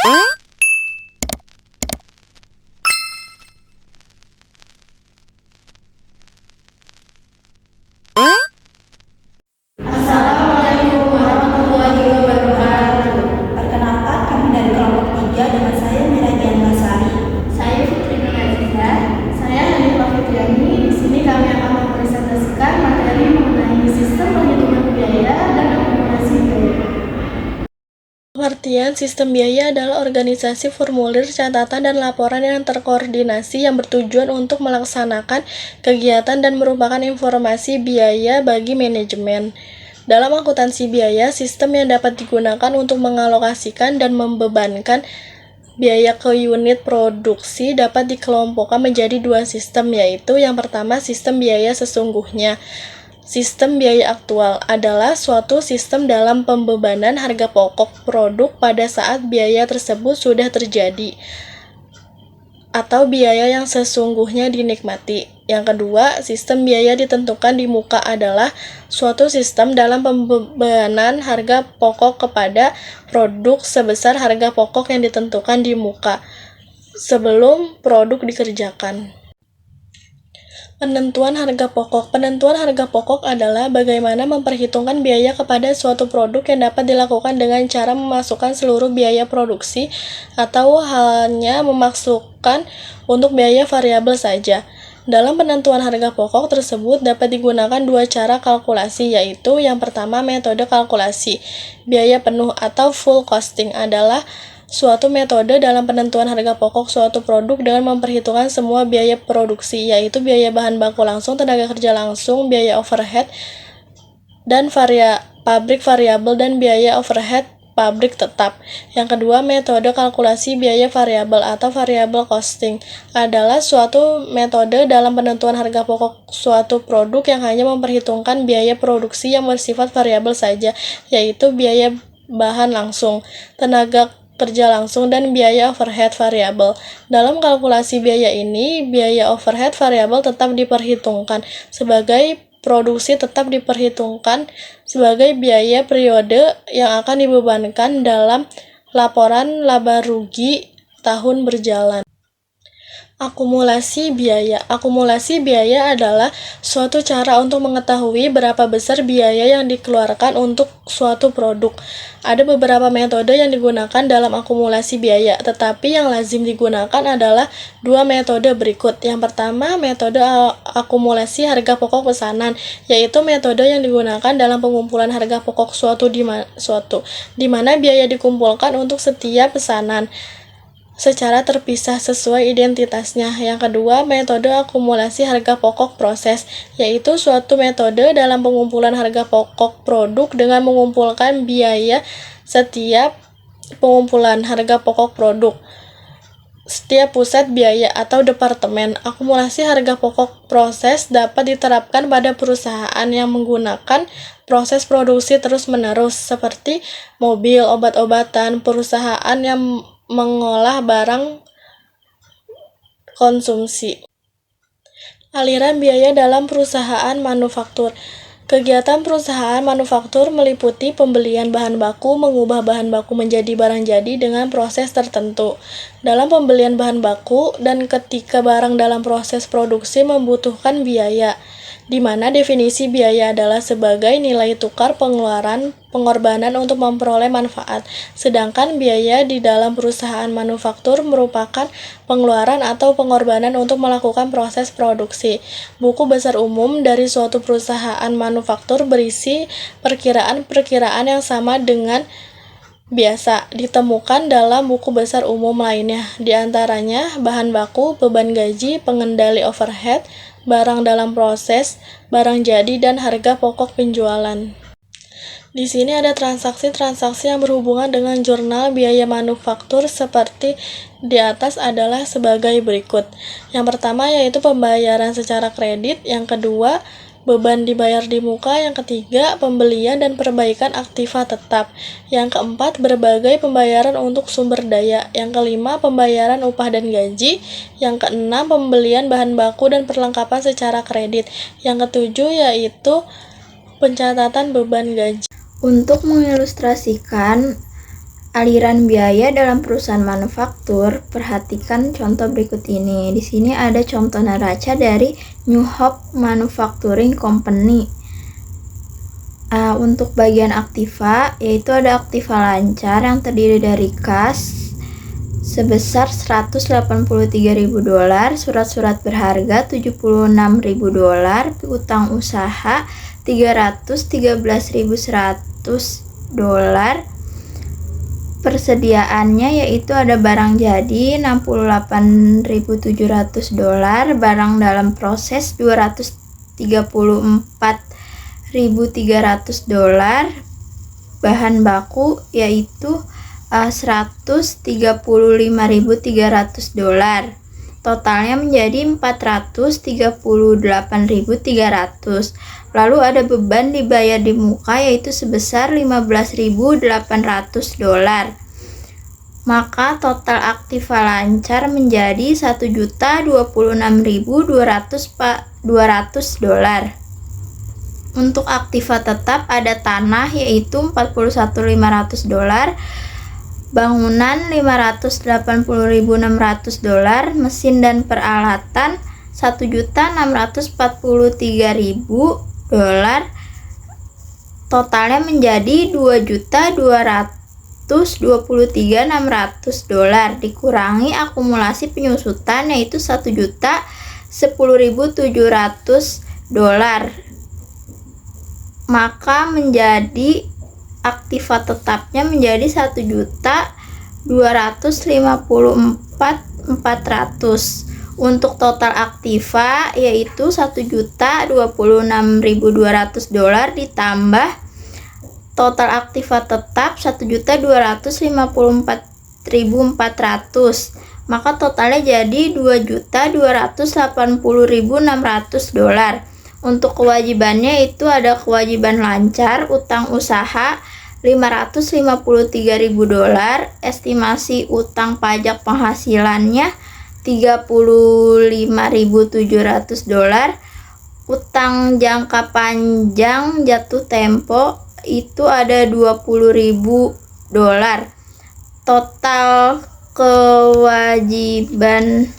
Assalamualaikum warahmatullahi wabarakatuh. Perkenalkan, kami dari kelompok 3 dengan saya Miradian Basari. Saya Putri Nurhaliza. Saya Hanifah Fitriani. Di sini kami akan mempresentasikan materi mengenai sistem perhitungan biaya dan akumulasi biaya. Pengertian sistem biaya adalah organisasi formulir, catatan, dan laporan yang terkoordinasi yang bertujuan untuk melaksanakan kegiatan dan merupakan informasi biaya bagi manajemen. Dalam akuntansi biaya, sistem yang dapat digunakan untuk mengalokasikan dan membebankan biaya ke unit produksi dapat dikelompokkan menjadi dua sistem, yaitu yang pertama sistem biaya sesungguhnya. Sistem biaya aktual adalah suatu sistem dalam pembebanan harga pokok produk pada saat biaya tersebut sudah terjadi atau biaya yang sesungguhnya dinikmati. Yang kedua, sistem biaya ditentukan di muka adalah suatu sistem dalam pembebanan harga pokok kepada produk sebesar harga pokok yang ditentukan di muka sebelum produk dikerjakan. Penentuan harga pokok. Penentuan harga pokok adalah bagaimana memperhitungkan biaya kepada suatu produk yang dapat dilakukan dengan cara memasukkan seluruh biaya produksi atau hanya memasukkan untuk biaya variabel saja. Dalam penentuan harga pokok tersebut dapat digunakan dua cara kalkulasi, yaitu yang pertama metode kalkulasi. Biaya penuh atau full costing adalah suatu metode dalam penentuan harga pokok suatu produk dengan memperhitungkan semua biaya produksi, yaitu biaya bahan baku langsung, tenaga kerja langsung, biaya overhead, dan pabrik variabel, dan biaya overhead pabrik tetap. Yang kedua, metode kalkulasi biaya variabel atau variable costing adalah suatu metode dalam penentuan harga pokok suatu produk yang hanya memperhitungkan biaya produksi yang bersifat variabel saja, yaitu biaya bahan langsung, tenaga kerja langsung, dan biaya overhead variabel. Dalam kalkulasi biaya ini, biaya overhead variabel tetap diperhitungkan sebagai produksi, tetap diperhitungkan sebagai biaya periode yang akan dibebankan dalam laporan laba rugi tahun berjalan. Akumulasi biaya. Akumulasi biaya adalah suatu cara untuk mengetahui berapa besar biaya yang dikeluarkan untuk suatu produk. Ada beberapa metode yang digunakan dalam akumulasi biaya, tetapi yang lazim digunakan adalah dua metode berikut. Yang pertama, metode akumulasi harga pokok pesanan, yaitu metode yang digunakan dalam pengumpulan harga pokok suatu di mana biaya dikumpulkan untuk setiap pesanan secara terpisah sesuai identitasnya. Yang kedua, metode akumulasi harga pokok proses, yaitu suatu metode dalam pengumpulan harga pokok produk dengan mengumpulkan biaya setiap pengumpulan harga pokok produk setiap pusat biaya atau departemen. Akumulasi harga pokok proses dapat diterapkan pada perusahaan yang menggunakan proses produksi terus-menerus seperti mobil, obat-obatan, perusahaan yang mengolah barang konsumsi. Aliran biaya dalam perusahaan manufaktur. Kegiatan perusahaan manufaktur meliputi pembelian bahan baku, mengubah bahan baku menjadi barang jadi dengan proses tertentu. Dalam pembelian bahan baku dan ketika barang dalam proses produksi membutuhkan biaya, di mana definisi biaya adalah sebagai nilai tukar pengorbanan untuk memperoleh manfaat, sedangkan biaya di dalam perusahaan manufaktur merupakan pengeluaran atau pengorbanan untuk melakukan proses produksi. Buku besar umum dari suatu perusahaan manufaktur berisi perkiraan-perkiraan yang sama dengan biasa ditemukan dalam buku besar umum lainnya, di antaranya bahan baku, beban gaji, pengendali overhead, barang dalam proses, barang jadi, dan harga pokok penjualan. Di sini ada transaksi-transaksi yang berhubungan dengan jurnal biaya manufaktur seperti di atas adalah sebagai berikut. Yang pertama yaitu pembayaran secara kredit, yang kedua beban dibayar di muka, yang ketiga pembelian dan perbaikan aktiva tetap, yang keempat berbagai pembayaran untuk sumber daya, yang kelima pembayaran upah dan gaji, yang keenam pembelian bahan baku dan perlengkapan secara kredit, yang ketujuh yaitu pencatatan beban gaji. Untuk mengilustrasikan Aliran biaya dalam perusahaan manufaktur, perhatikan contoh berikut ini. Di sini ada contoh neraca dari New Hope Manufacturing Company. Untuk bagian aktiva, yaitu ada aktiva lancar yang terdiri dari kas sebesar $183.000, surat-surat berharga $76.000, utang usaha $313.100, persediaannya yaitu ada barang jadi $68.700, barang dalam proses $234.300, bahan baku yaitu $135.300. Totalnya menjadi $438.300. Lalu ada beban dibayar di muka yaitu sebesar $15.800. Maka total aktiva lancar menjadi $1.026.200. Untuk aktiva tetap ada tanah yaitu $41.500, bangunan $580.600, mesin dan peralatan $1.643.000. Totalnya menjadi $2.223.600 dikurangi akumulasi penyusutan yaitu $1.010.700. Maka menjadi aktiva tetapnya menjadi $1.254.400. Untuk total aktiva yaitu $1.026.200 ditambah total aktiva tetap $1.254.400. Maka totalnya jadi $2.280.600. Untuk kewajibannya itu ada kewajiban lancar, utang usaha $553.000, estimasi utang pajak penghasilannya $35.700, utang jangka panjang jatuh tempo itu ada $20.000. Total kewajiban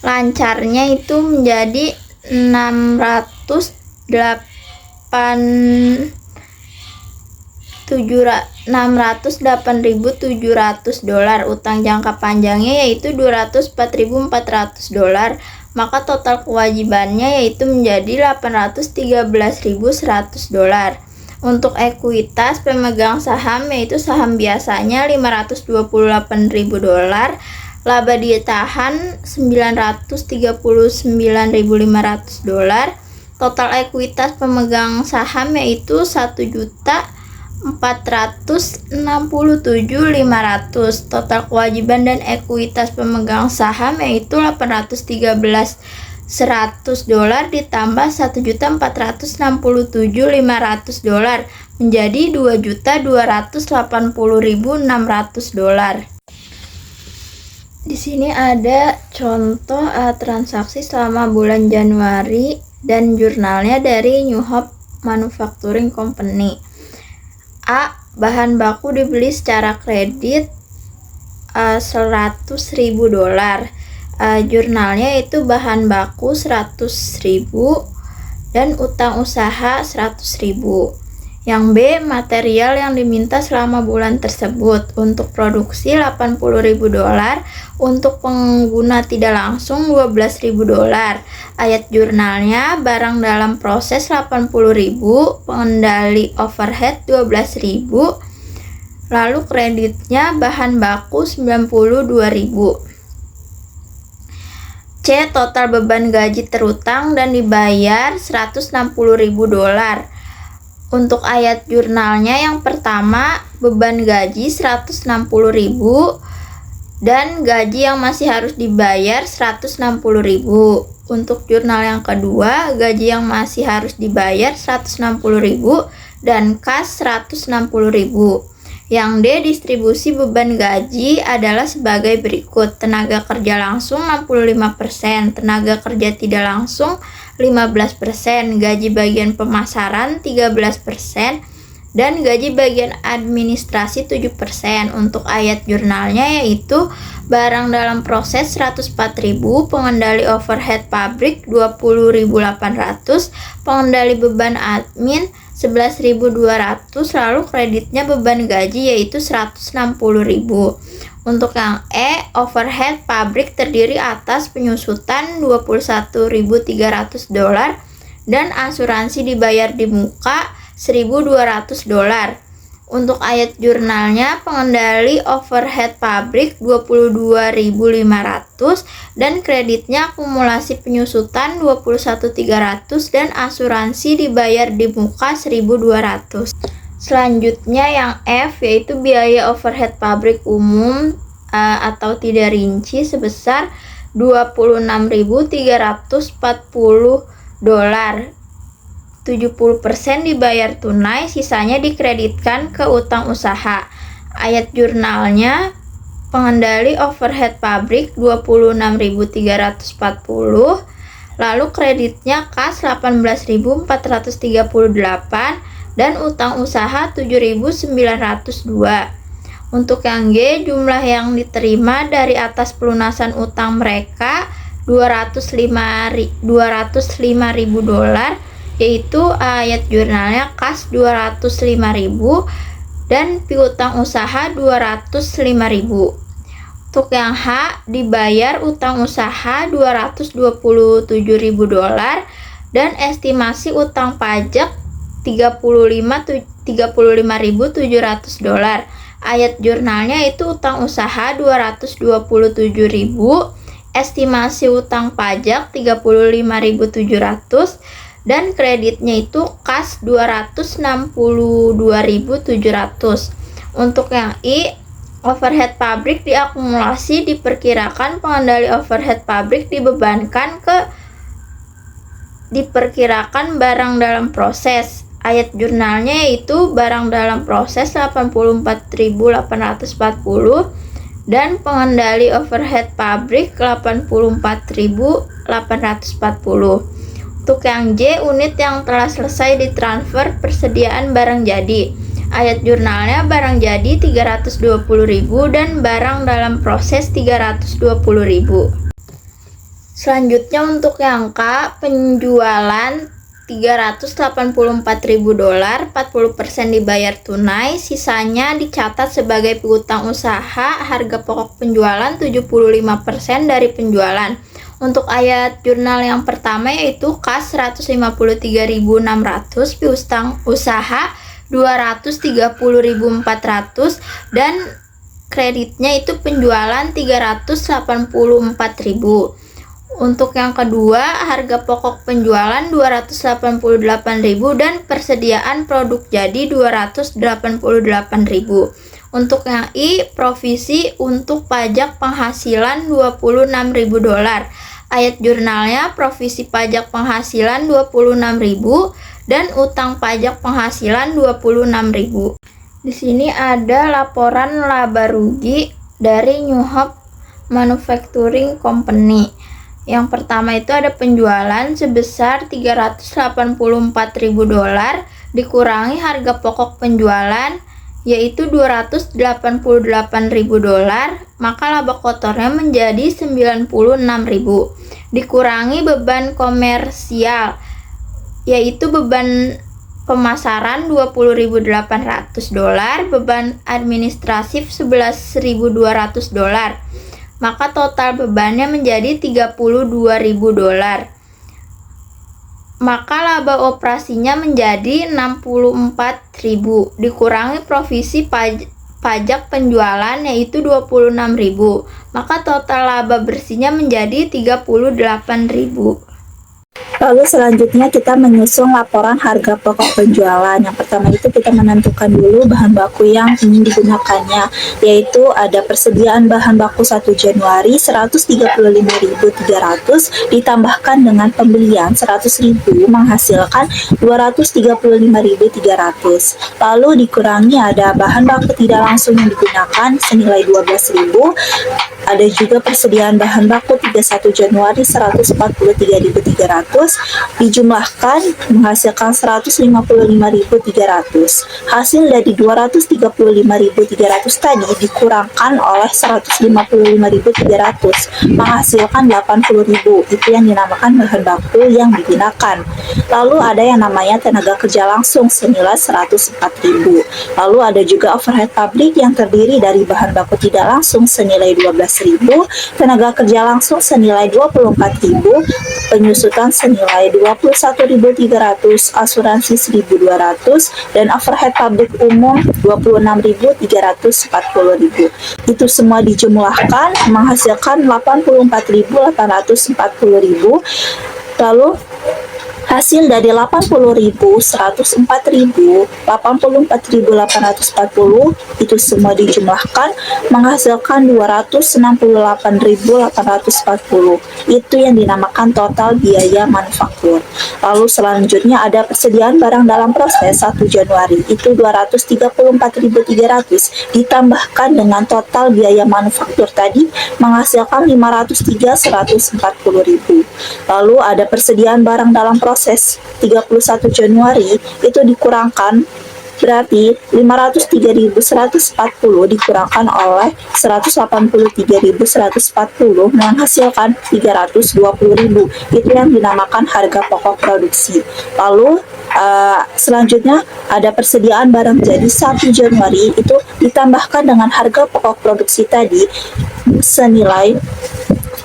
lancarnya itu menjadi $608.700. Utang jangka panjangnya yaitu $204.400. Maka total kewajibannya yaitu menjadi $813.100. Untuk ekuitas pemegang saham yaitu saham biasanya $528.000, laba ditahan $939.500. Total ekuitas pemegang saham yaitu $1.467.500. Total kewajiban dan ekuitas pemegang saham yaitu $813.100 ditambah $1.467.500 menjadi $2.280.600. Di sini ada contoh transaksi selama bulan Januari dan jurnalnya dari New Hope Manufacturing Company. A. Bahan baku dibeli secara kredit $100.000. Jurnalnya itu bahan baku $100.000 dan utang usaha $100.000. Yang B. Material yang diminta selama bulan tersebut. Untuk produksi $80.000, untuk pengguna tidak langsung $12.000. Ayat jurnalnya barang dalam proses $80.000, pengendali overhead $12.000. Lalu kreditnya bahan baku $92.000. C. Total beban gaji terutang dan dibayar $160.000. Untuk ayat jurnalnya yang pertama beban gaji $160.000 dan gaji yang masih harus dibayar $160.000. Untuk jurnal yang kedua gaji yang masih harus dibayar $160.000 dan kas $160.000. Yang D. Distribusi beban gaji adalah sebagai berikut: tenaga kerja langsung 65%, tenaga kerja tidak langsung 15%, gaji bagian pemasaran 13%, dan gaji bagian administrasi 7%. Untuk ayat jurnalnya yaitu barang dalam proses 104.000, pengendali overhead pabrik 20.800, pengendali beban admin 11.200, lalu kreditnya beban gaji yaitu 160.000. Untuk yang E, overhead pabrik terdiri atas penyusutan $21.300 dan asuransi dibayar di muka $1.200. Untuk ayat jurnalnya, pengendali overhead pabrik 22.500 dan kreditnya akumulasi penyusutan 21.300 dan asuransi dibayar di muka 1.200. Selanjutnya yang F yaitu biaya overhead pabrik umum atau tidak rinci sebesar $26.340. 70% dibayar tunai, sisanya dikreditkan ke utang usaha. Ayat jurnalnya, pengendali overhead pabrik 26.340, lalu kreditnya kas 18.438 dan utang usaha 7.902. Untuk yang G, jumlah yang diterima dari atas pelunasan utang mereka $205.000, yaitu ayat jurnalnya kas 205.000 dan piutang usaha 205.000. Untuk yang H, dibayar utang usaha $227.000 dan estimasi utang pajak $35.700. Ayat jurnalnya itu utang usaha 227.000, estimasi utang pajak 35.700 dan kreditnya itu kas 262.700. Untuk yang I, overhead pabrik diakumulasi, diperkirakan pengendali overhead pabrik diperkirakan barang dalam proses. Ayat jurnalnya yaitu barang dalam proses 84.840 dan pengendali overhead pabrik 84.840. Untuk yang J, unit yang telah selesai ditransfer persediaan barang jadi. Ayat jurnalnya barang jadi 320.000 dan barang dalam proses 320.000. Selanjutnya untuk yang K, penjualan $384.000, 40% dibayar tunai, sisanya dicatat sebagai piutang usaha, harga pokok penjualan 75% dari penjualan. Untuk ayat jurnal yang pertama yaitu kas 153.600, piutang usaha 230.400 dan kreditnya itu penjualan 384.000. Untuk yang kedua, harga pokok penjualan 288.000 dan persediaan produk jadi 288.000. Untuk yang I, provisi untuk pajak penghasilan $26.000. Ayat jurnalnya provisi pajak penghasilan 26.000 dan utang pajak penghasilan 26.000. Di sini ada laporan laba rugi dari New Hope Manufacturing Company. Yang pertama itu ada penjualan sebesar $384.000 dikurangi harga pokok penjualan yaitu $288.000, maka laba kotornya menjadi $96.000. Dikurangi beban komersial yaitu beban pemasaran $20.800, beban administratif $11.200, maka total bebannya menjadi $32.000. Maka laba operasinya menjadi $64.000, dikurangi provisi pajak penjualan yaitu $26.000, maka total laba bersihnya menjadi $38.000. Lalu selanjutnya kita menyusun laporan harga pokok penjualan. Yang pertama itu kita menentukan dulu bahan baku yang ingin digunakannya, yaitu ada persediaan bahan baku 1 Januari 135.300 ditambahkan dengan pembelian 100.000 menghasilkan 235.300. Lalu dikurangi ada bahan baku tidak langsung yang digunakan senilai 12.000. Ada juga persediaan bahan baku 31 Januari 143.300 dijumlahkan menghasilkan 155.300. Hasil dari 235.300 tadi dikurangkan oleh 155.300 menghasilkan 80.000. Itu yang dinamakan bahan baku yang digunakan. Lalu ada yang namanya tenaga kerja langsung senilai 104.000. Lalu ada juga overhead pabrik yang terdiri dari bahan baku tidak langsung senilai 12.000, tenaga kerja langsung senilai 24.000, penyusutan senilai 21.300, asuransi 1.200, dan overhead pabrik umum 26.340.000. Itu semua dijumlahkan menghasilkan 84.840.000. Lalu hasil dari 80.000, 104.000, 84.840 itu semua dijumlahkan menghasilkan 268.840. Itu yang dinamakan total biaya manufaktur. Lalu selanjutnya ada persediaan barang dalam proses 1 Januari itu 234.300 ditambahkan dengan total biaya manufaktur tadi menghasilkan 503.140.000. Lalu ada persediaan barang dalam proses 31 Januari itu dikurangkan, berarti 503.140 dikurangkan oleh 183.140 menghasilkan 320.000. Itu yang dinamakan harga pokok produksi. Lalu selanjutnya ada persediaan barang jadi 1 Januari itu ditambahkan dengan harga pokok produksi tadi senilai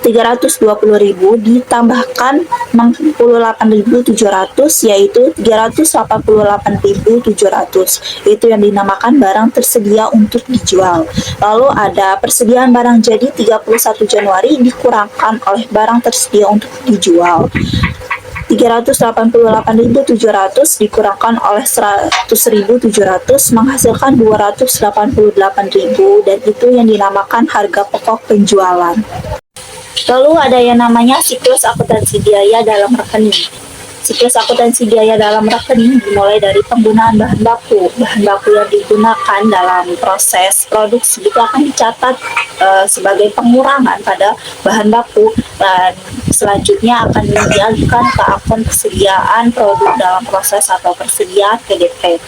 320.000 ditambahkan 68.700 yaitu 388.700. Itu yang dinamakan barang tersedia untuk dijual. Lalu ada persediaan barang jadi 31 Januari dikurangkan oleh barang tersedia untuk dijual. 388.700 dikurangkan oleh 100.700 menghasilkan 288.000 dan itu yang dinamakan harga pokok penjualan. Lalu ada yang namanya siklus akuntansi biaya dalam rekening. Siklus akuntansi biaya dalam rekening dimulai dari penggunaan bahan baku. Bahan baku yang digunakan dalam proses produksi itu akan dicatat sebagai pengurangan pada bahan baku dan selanjutnya akan dialihkan ke akun persediaan produk dalam proses atau persediaan PDP.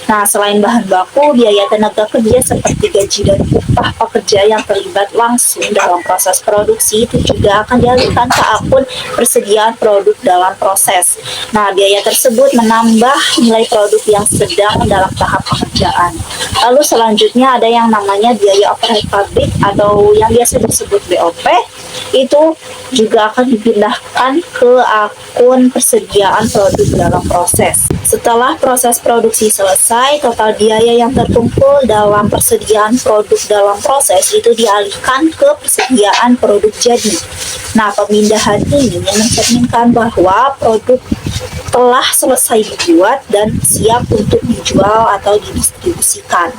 Nah, selain bahan baku, biaya tenaga kerja seperti gaji dan upah pekerja yang terlibat langsung dalam proses produksi itu juga akan dialihkan ke akun persediaan produk dalam proses. Nah, biaya tersebut menambah nilai produk yang sedang dalam tahap pengerjaan. Lalu selanjutnya ada yang namanya biaya overhead pabrik atau yang biasa disebut BOP. Itu juga akan dipindahkan ke akun persediaan produk dalam proses. Setelah proses produksi selesai, total biaya yang terkumpul dalam persediaan produk dalam proses itu dialihkan ke persediaan produk jadi. Nah, pemindahan ini mencerminkan bahwa produk telah selesai dibuat dan siap untuk dijual atau didistribusikan.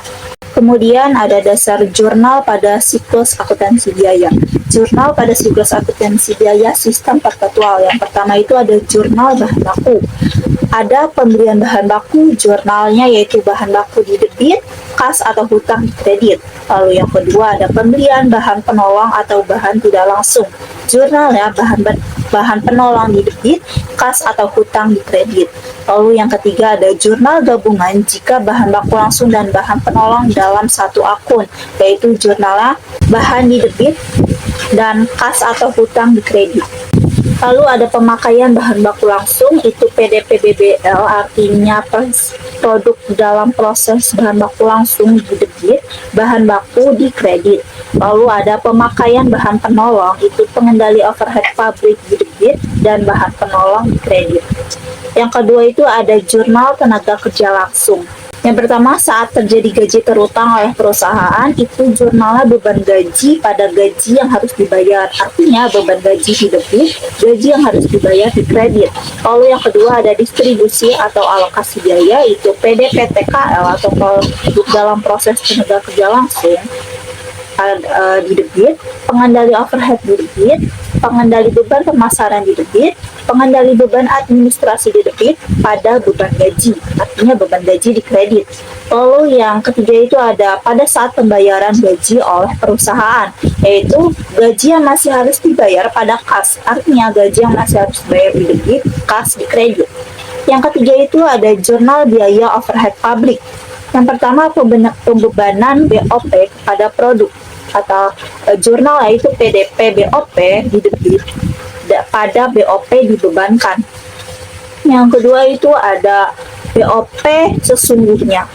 Kemudian ada dasar jurnal pada siklus akuntansi biaya. Jurnal pada siklus akuntansi biaya sistem perpetual. Yang pertama itu ada jurnal bahan baku. Ada pembelian bahan baku, jurnalnya yaitu bahan baku di debit, kas atau hutang di kredit. Lalu yang kedua ada pembelian bahan penolong atau bahan tidak langsung. Jurnalnya bahan penolong di debit, kas atau hutang di kredit. Lalu yang ketiga ada jurnal gabungan jika bahan baku langsung dan bahan penolong dalam satu akun, yaitu jurnalnya bahan di debit dan kas atau hutang di kredit. Lalu ada pemakaian bahan baku langsung, itu PDP-BBL, artinya produk dalam proses bahan baku langsung di debit, bahan baku di kredit. Lalu ada pemakaian bahan penolong, itu pengendali overhead pabrik di debit dan bahan penolong di kredit. Yang kedua itu ada jurnal tenaga kerja langsung. Yang pertama, saat terjadi gaji terutang oleh perusahaan, itu jurnalnya beban gaji pada gaji yang harus dibayar. Artinya beban gaji di debit, gaji yang harus dibayar di kredit. Lalu yang kedua ada distribusi atau alokasi biaya, itu PDPTKL atau produk dalam proses tenaga kerja langsung. di debit, pengendali overhead di debit, pengendali beban pemasaran di debit, pengendali beban administrasi di debit pada beban gaji, artinya beban gaji di kredit. Lalu yang ketiga itu ada pada saat pembayaran gaji oleh perusahaan, yaitu gaji yang masih harus dibayar pada kas, artinya gaji yang masih harus dibayar di debit, kas di kredit. Yang ketiga itu ada jurnal biaya overhead publik. Yang pertama pembebanan BOP pada produk atau jurnal yaitu PDP BOP di debit pada BOP dibebankan. Yang kedua itu ada BOP sesungguhnya.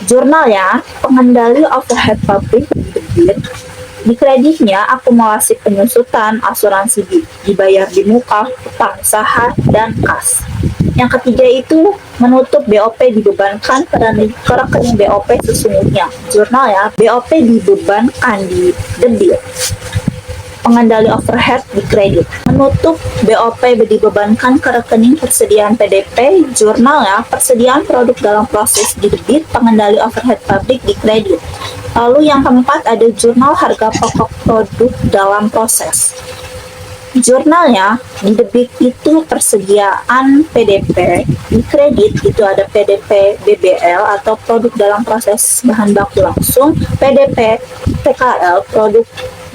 Jurnalnya pengendali overhead publik di debit, di kreditnya akumulasi penyusutan asuransi dibayar di muka, utang usaha, dan kas. Yang ketiga itu menutup BOP dibebankan ke rekening BOP sesungguhnya. Jurnalnya BOP dibebankan di debit, pengendali overhead di kredit. Menutup BOP dibebankan ke rekening persediaan PDP, jurnalnya persediaan produk dalam proses di debit, pengendali overhead publik di kredit. Lalu yang keempat ada jurnal harga pokok produk dalam proses. Jurnalnya di debit itu persediaan PDP, di kredit itu ada PDP BBL atau produk dalam proses bahan baku langsung, PDP PKL produk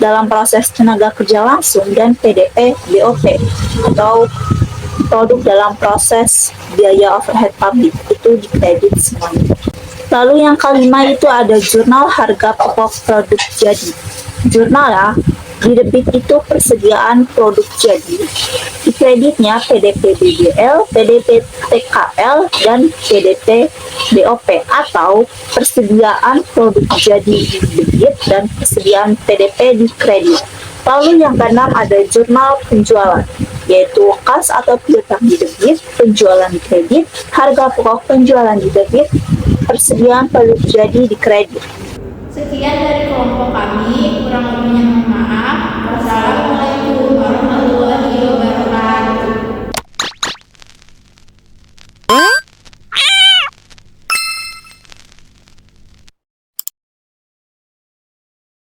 dalam proses tenaga kerja langsung, dan PDP BOP atau produk dalam proses biaya overhead publik itu di kredit semuanya. Lalu yang kelima itu ada jurnal harga pokok produk jadi. Jurnalnya di debit itu persediaan produk jadi, di kreditnya PDP BBL, PDP TKL, dan PDP BOP atau persediaan produk jadi di debit dan persediaan PDP di kredit. Lalu yang keenam ada jurnal penjualan, yaitu kas atau piutang di debit, penjualan di kredit, harga pokok penjualan di debit, persediaan produk jadi di kredit. Sekian dari kelompok kami.